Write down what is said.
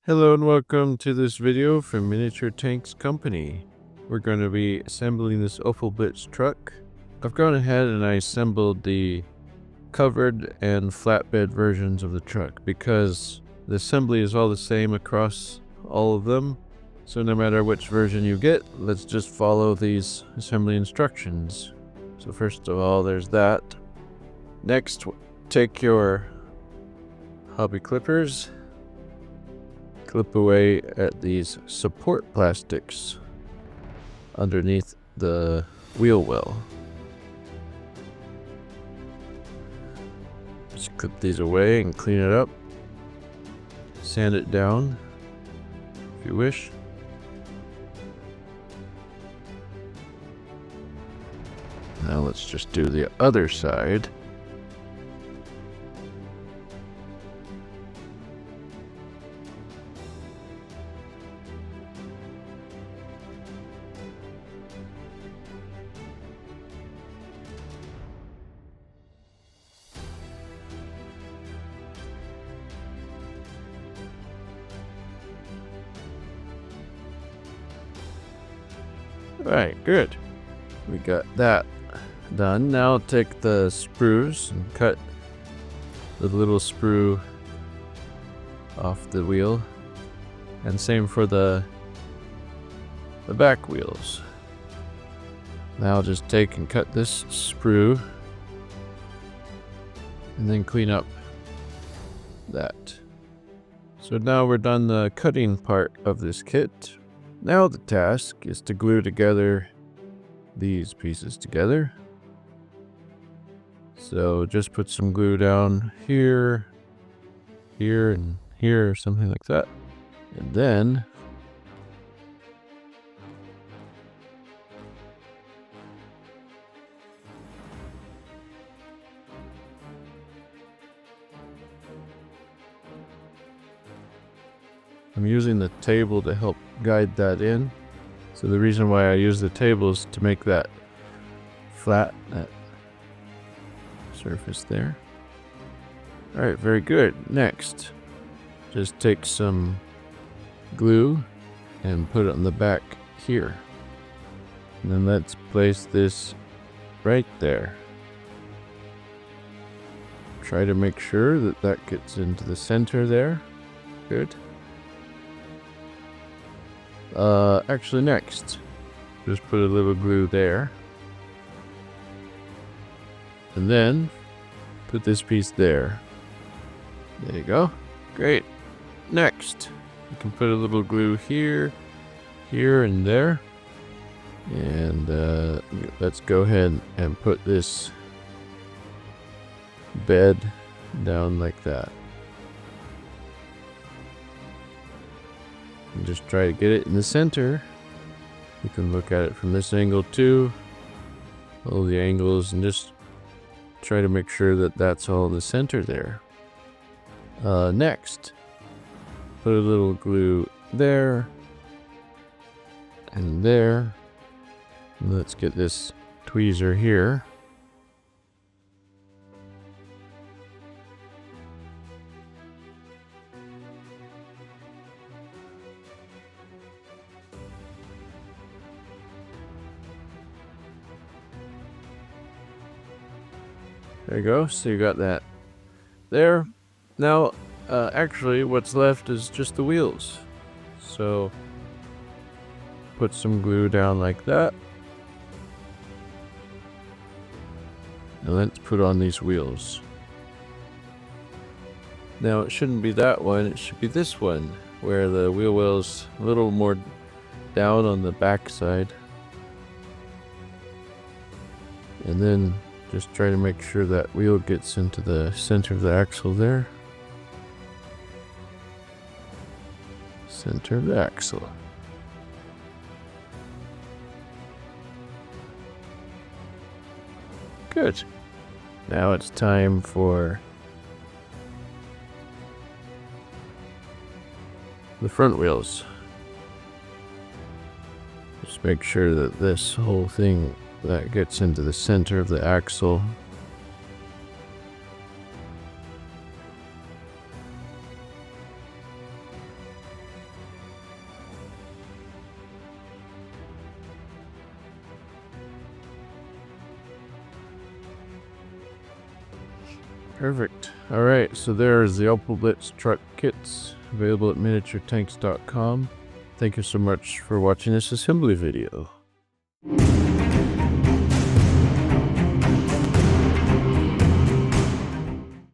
Hello and welcome to this video from Miniature Tanks Company. We're going to be assembling this Opel Blitz truck. I've gone ahead and I assembled the covered and flatbed versions of the truck because the assembly is all the same across all of them. So no matter which version you get, let's just follow these assembly instructions. So first of all, there's that. Next, take your hobby clippers, clip away at these support plastics underneath the wheel well. Just clip these away and clean it up. Sand it down if you wish. Now let's just do the other side. Alright, good. We got that done. Now take the sprues and cut the little sprue off the wheel. And same for the back wheels. Now just take and cut this sprue and then clean up that. So now we're done the cutting part of this kit. Now the task is to glue together these pieces together. So just put some glue down here, here, and here, or something like that. And then I'm using the table to help guide that in. So the reason why I use the table is to make that flat, that surface there. Alright, very good. Next, just take some glue and put it on the back here. And then let's place this right there. Try to make sure that that gets into the center there. Good. Actually next, just put a little glue there. And then put this piece there. There you go. Great. Next, you can put a little glue here, here, and there. And let's go ahead and put this bed down like that. And just try to get it in the center. You can look at it from this angle too. All the angles, and just try to make sure that that's all in the center there. Next, put a little glue there and there. And let's get this tweezer here. There you go. So you got that there. Now, actually, what's left is just the wheels. So put some glue down like that. And let's put on these wheels. Now, it shouldn't be that one. It should be this one, where the wheel well's a little more down on the back side. And then just try to make sure that wheel gets into the center of the axle there. Center of the axle. Good. Now it's time for the front wheels. Just make sure that this whole thing that gets into the center of the axle. Perfect. Alright, so there's the Opel Blitz truck kits available at miniaturetanks.com. Thank you so much for watching this assembly video.